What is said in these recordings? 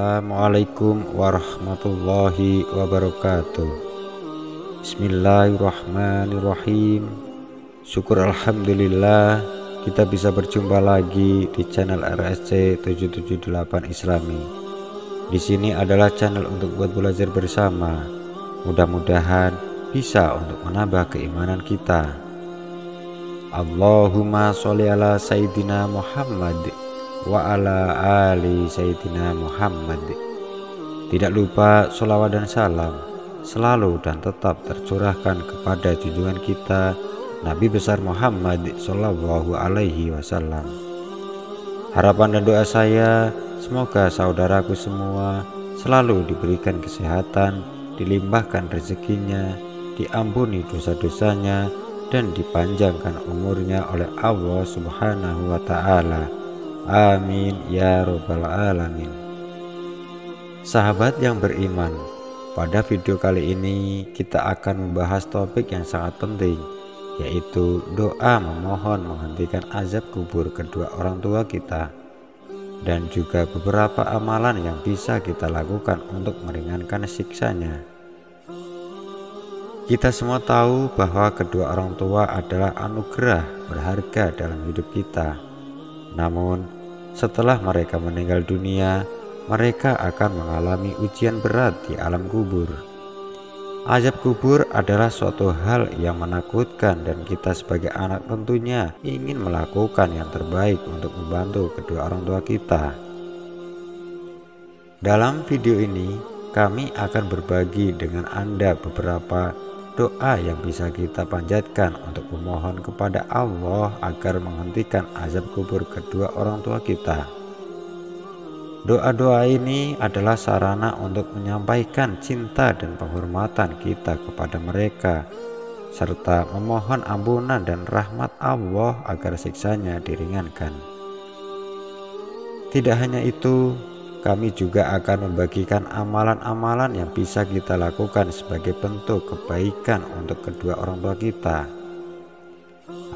Assalamualaikum warahmatullahi wabarakatuh. Bismillahirrahmanirrahim. Syukur alhamdulillah kita bisa berjumpa lagi di channel RSC 778 Islami. Di sini adalah channel untuk buat belajar bersama. Mudah-mudahan bisa untuk menambah keimanan kita. Allahumma sholli ala Sayyidina Muhammad wa ala ali Sayyidina Muhammad. Tidak lupa sholawat dan salam selalu dan tetap tercurahkan kepada junjungan kita Nabi besar Muhammad Shallallahu Alaihi Wasallam. Harapan dan doa saya semoga saudaraku semua selalu diberikan kesehatan, dilimpahkan rezekinya, diampuni dosa-dosanya, dan dipanjangkan umurnya oleh Allah Subhanahu wa Ta'ala. Amin ya robbal alamin. Sahabat yang beriman, pada video kali ini kita akan membahas topik yang sangat penting, yaitu doa memohon menghentikan azab kubur kedua orang tua kita, dan juga beberapa amalan yang bisa kita lakukan untuk meringankan siksanya. Kita semua tahu bahwa kedua orang tua adalah anugerah berharga dalam hidup kita. Namun, setelah mereka meninggal dunia, mereka akan mengalami ujian berat di alam kubur. Azab kubur adalah suatu hal yang menakutkan dan kita sebagai anak tentunya ingin melakukan yang terbaik untuk membantu kedua orang tua kita. Dalam video ini, kami akan berbagi dengan Anda beberapa doa yang bisa kita panjatkan untuk memohon kepada Allah agar menghentikan azab kubur kedua orang tua kita. Doa-doa ini adalah sarana untuk menyampaikan cinta dan penghormatan kita kepada mereka, serta memohon ampunan dan rahmat Allah agar siksanya diringankan. Tidak hanya itu, kami juga akan membagikan amalan-amalan yang bisa kita lakukan sebagai bentuk kebaikan untuk kedua orang tua kita.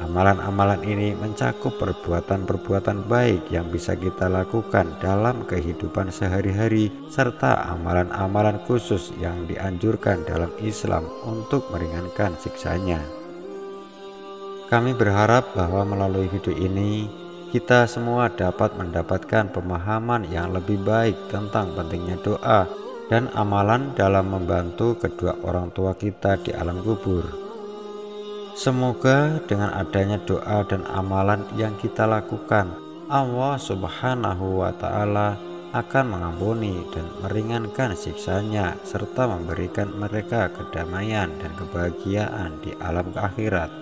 Amalan-amalan ini mencakup perbuatan-perbuatan baik yang bisa kita lakukan dalam kehidupan sehari-hari, serta amalan-amalan khusus yang dianjurkan dalam Islam untuk meringankan siksanya. Kami berharap bahwa melalui video ini kita semua dapat mendapatkan pemahaman yang lebih baik tentang pentingnya doa dan amalan dalam membantu kedua orang tua kita di alam kubur. Semoga dengan adanya doa dan amalan yang kita lakukan, Allah Subhanahu wa Ta'ala akan mengampuni dan meringankan siksanya serta memberikan mereka kedamaian dan kebahagiaan di alam akhirat.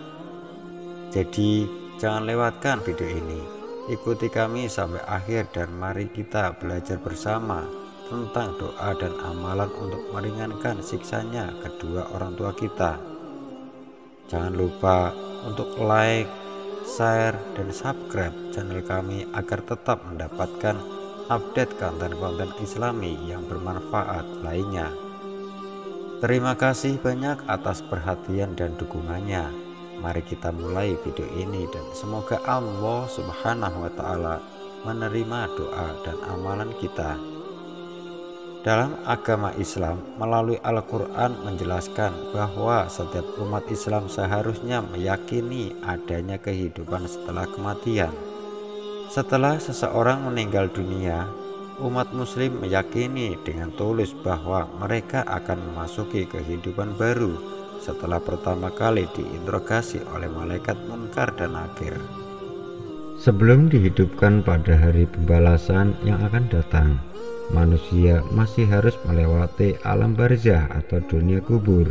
Jadi jangan lewatkan video ini. Ikuti kami sampai akhir dan mari kita belajar bersama tentang doa dan amalan untuk meringankan siksanya kedua orang tua kita. Jangan lupa untuk like, share, dan subscribe channel kami agar tetap mendapatkan update konten-konten Islami yang bermanfaat lainnya. Terima kasih banyak atas perhatian dan dukungannya. Mari kita mulai video ini dan semoga Allah Subhanahu wa Ta'ala menerima doa dan amalan kita. Dalam agama Islam melalui Al-Quran menjelaskan bahwa setiap umat Islam seharusnya meyakini adanya kehidupan setelah kematian. Setelah seseorang meninggal dunia, umat muslim meyakini dengan tulus bahwa mereka akan memasuki kehidupan baru setelah pertama kali diinterogasi oleh malaikat munkar dan nakir. Sebelum dihidupkan pada hari pembalasan yang akan datang, manusia masih harus melewati alam barzah atau dunia kubur.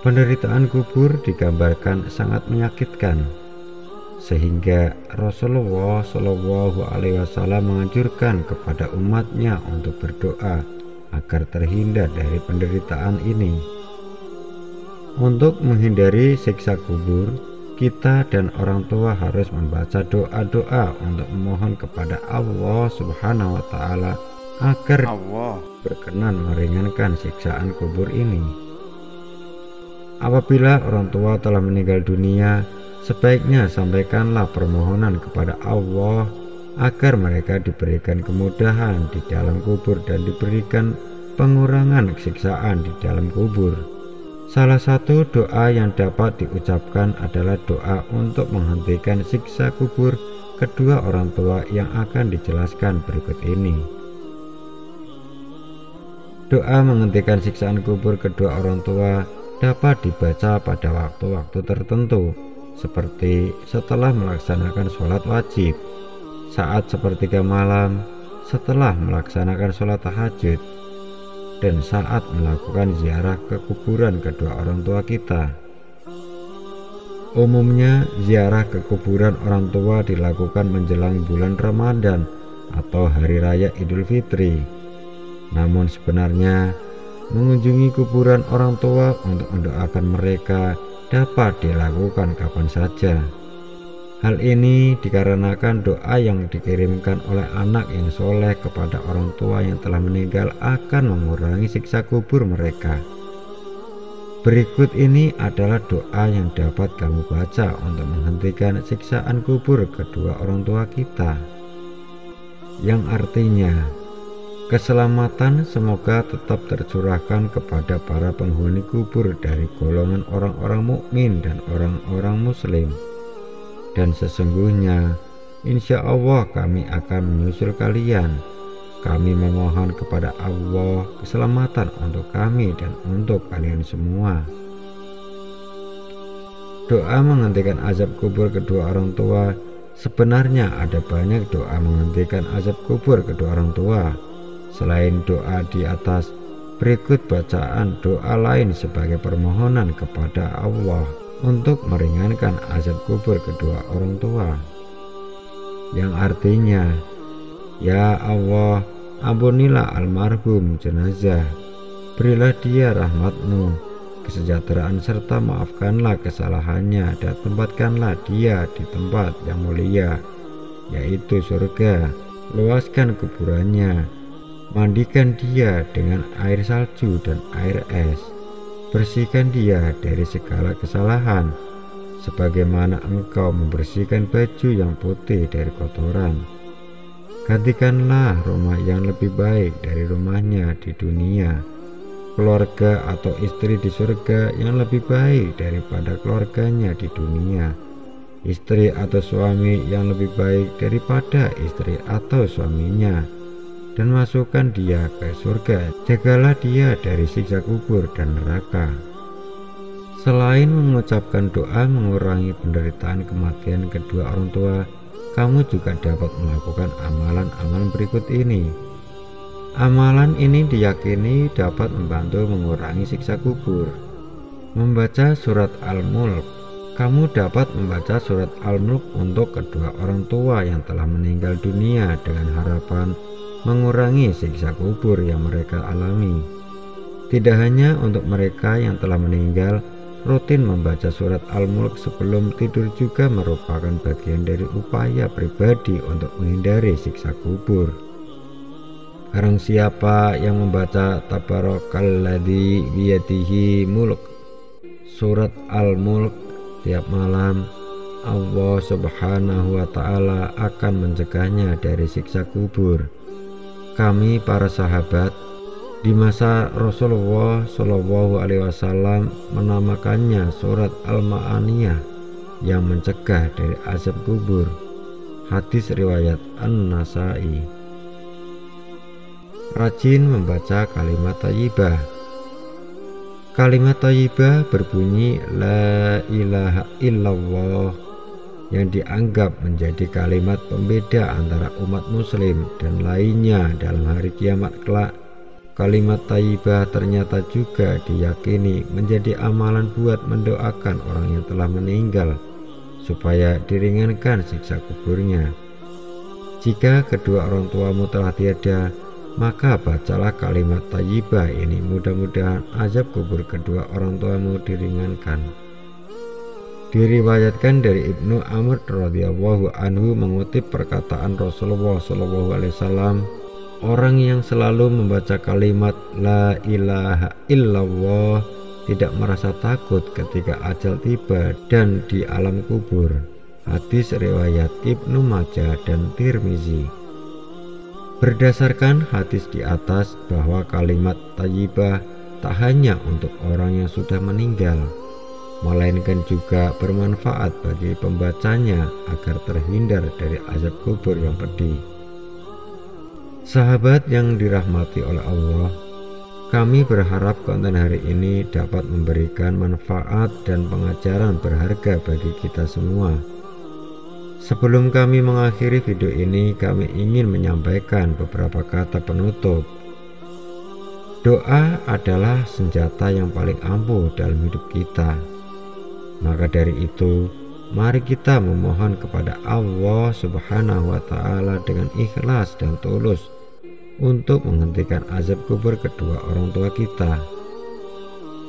Penderitaan kubur digambarkan sangat menyakitkan, sehingga Rasulullah Shallallahu Alaihi Wasallam menganjurkan kepada umatnya untuk berdoa agar terhindar dari penderitaan ini. Untuk menghindari siksa kubur, kita dan orang tua harus membaca doa-doa untuk memohon kepada Allah Subhanahu wa Ta'ala agar Allah berkenan meringankan siksaan kubur ini. Apabila orang tua telah meninggal dunia, sebaiknya sampaikanlah permohonan kepada Allah agar mereka diberikan kemudahan di dalam kubur dan diberikan pengurangan siksaan di dalam kubur. Salah satu doa yang dapat diucapkan adalah doa untuk menghentikan siksa kubur kedua orang tua yang akan dijelaskan berikut ini. Doa menghentikan siksaan kubur kedua orang tua dapat dibaca pada waktu-waktu tertentu, seperti setelah melaksanakan sholat wajib, saat sepertiga malam, setelah melaksanakan sholat tahajud, dan saat melakukan ziarah ke kuburan kedua orang tua kita. Umumnya, ziarah ke kuburan orang tua dilakukan menjelang bulan Ramadan atau Hari Raya Idul Fitri. Namun sebenarnya, mengunjungi kuburan orang tua untuk mendoakan mereka dapat dilakukan kapan saja. Hal ini dikarenakan doa yang dikirimkan oleh anak yang soleh kepada orang tua yang telah meninggal akan mengurangi siksa kubur mereka. Berikut ini adalah doa yang dapat kamu baca untuk menghentikan siksaan kubur kedua orang tua kita, yang artinya keselamatan semoga tetap tercurahkan kepada para penghuni kubur dari golongan orang-orang mukmin dan orang-orang muslim. Dan sesungguhnya insya Allah kami akan menyusul kalian. Kami memohon kepada Allah keselamatan untuk kami dan untuk kalian semua. Doa menghentikan azab kubur kedua orang tua. Sebenarnya ada banyak doa menghentikan azab kubur kedua orang tua. Selain doa di atas, berikut bacaan doa lain sebagai permohonan kepada Allah untuk meringankan azab kubur kedua orang tua, yang artinya, ya Allah, ampunilah almarhum jenazah, berilah dia rahmat-Mu, kesejahteraan serta maafkanlah kesalahannya dan tempatkanlah dia di tempat yang mulia, yaitu surga. Luaskan kuburannya, mandikan dia dengan air salju dan air es. Bersihkan dia dari segala kesalahan, sebagaimana Engkau membersihkan baju yang putih dari kotoran. Gantikanlah rumah yang lebih baik dari rumahnya di dunia, keluarga atau istri di surga yang lebih baik daripada keluarganya di dunia, istri atau suami yang lebih baik daripada istri atau suaminya, dan masukkan dia ke surga. Jagalah dia dari siksa kubur dan neraka. Selain mengucapkan doa mengurangi penderitaan kematian kedua orang tua, kamu juga dapat melakukan amalan-amalan berikut ini. Amalan ini diyakini dapat membantu mengurangi siksa kubur. Membaca surat Al-Mulk. Kamu dapat membaca surat Al-Mulk untuk kedua orang tua yang telah meninggal dunia dengan harapan mengurangi siksa kubur yang mereka alami. Tidak hanya untuk mereka yang telah meninggal, rutin membaca surat Al-Mulk sebelum tidur juga merupakan bagian dari upaya pribadi untuk menghindari siksa kubur. Barang siapa yang membaca Tabarakalladzi biyadihi mulk surat Al-Mulk tiap malam, Allah Subhanahu wa Ta'ala akan mencegahnya dari siksa kubur. Kami para sahabat di masa Rasulullah Shallallahu Alaihi Wasallam menamakannya surat Al-Ma'aniyah yang mencegah dari azab kubur. Hadis riwayat An-Nasai. Rajin membaca kalimat thayyibah. Kalimat thayyibah berbunyi la ilaha illallah, yang dianggap menjadi kalimat pembeda antara umat muslim dan lainnya dalam hari kiamat kelak. Kalimat thayyibah ternyata juga diyakini menjadi amalan buat mendoakan orang yang telah meninggal supaya diringankan siksa kuburnya. Jika kedua orang tuamu telah tiada, maka bacalah kalimat thayyibah ini, mudah-mudahan azab kubur kedua orang tuamu diringankan. Diriwayatkan dari Ibnu Amr radhiyallahu anhu mengutip perkataan Rasulullah sallallahu alaihi wasallam, orang yang selalu membaca kalimat la ilaha illallah tidak merasa takut ketika ajal tiba dan di alam kubur. Hadis riwayat Ibnu Majah dan Tirmizi. Berdasarkan hadis di atas bahwa kalimat thayyibah tak hanya untuk orang yang sudah meninggal, melainkan juga bermanfaat bagi pembacanya agar terhindar dari azab kubur yang pedih. Sahabat yang dirahmati oleh Allah, kami berharap konten hari ini dapat memberikan manfaat dan pengajaran berharga bagi kita semua. Sebelum kami mengakhiri video ini, kami ingin menyampaikan beberapa kata penutup. Doa adalah senjata yang paling ampuh dalam hidup kita. Maka dari itu, mari kita memohon kepada Allah Subhanahu wa Ta'ala dengan ikhlas dan tulus untuk menghentikan azab kubur kedua orang tua kita.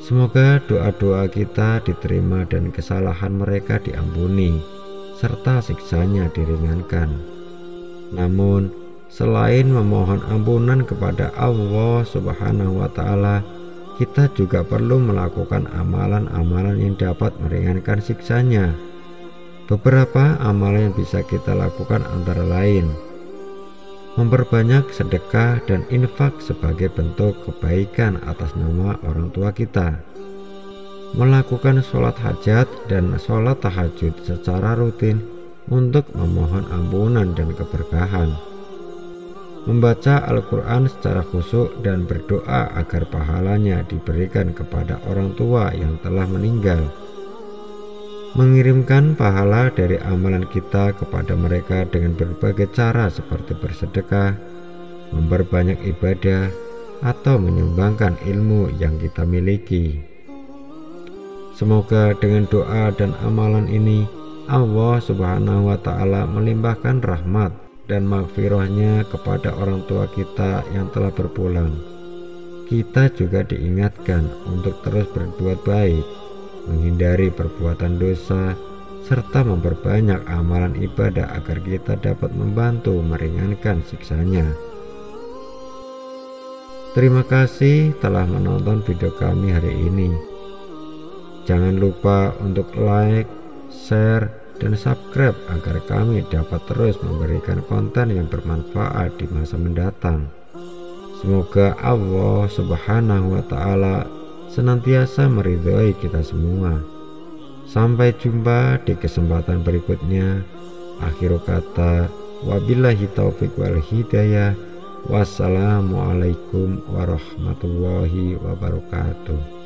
Semoga doa-doa kita diterima dan kesalahan mereka diampuni, serta siksanya diringankan. Namun, selain memohon ampunan kepada Allah Subhanahu wa Ta'ala, kita juga perlu melakukan amalan-amalan yang dapat meringankan siksanya. Beberapa amalan yang bisa kita lakukan antara lain: memperbanyak sedekah dan infak sebagai bentuk kebaikan atas nama orang tua kita, melakukan sholat hajat dan sholat tahajud secara rutin untuk memohon ampunan dan keberkahan, membaca Al-Quran secara khusyuk dan berdoa agar pahalanya diberikan kepada orang tua yang telah meninggal, mengirimkan pahala dari amalan kita kepada mereka dengan berbagai cara seperti bersedekah, memperbanyak ibadah, atau menyumbangkan ilmu yang kita miliki. Semoga dengan doa dan amalan ini Allah Subhanahu wa Ta'ala melimpahkan rahmat dan maghfirahnya kepada orang tua kita yang telah berpulang. Kita juga diingatkan untuk terus berbuat baik, menghindari perbuatan dosa, serta memperbanyak amalan ibadah agar kita dapat membantu meringankan siksanya. Terima kasih telah menonton video kami hari ini. Jangan lupa untuk like, share, dan subscribe agar kami dapat terus memberikan konten yang bermanfaat di masa mendatang. Semoga Allah Subhanahu wa Ta'ala senantiasa meridhoi kita semua. Sampai jumpa di kesempatan berikutnya. Akhiru kata, wabillahi taufik wal hidayah. Wassalamualaikum warahmatullahi wabarakatuh.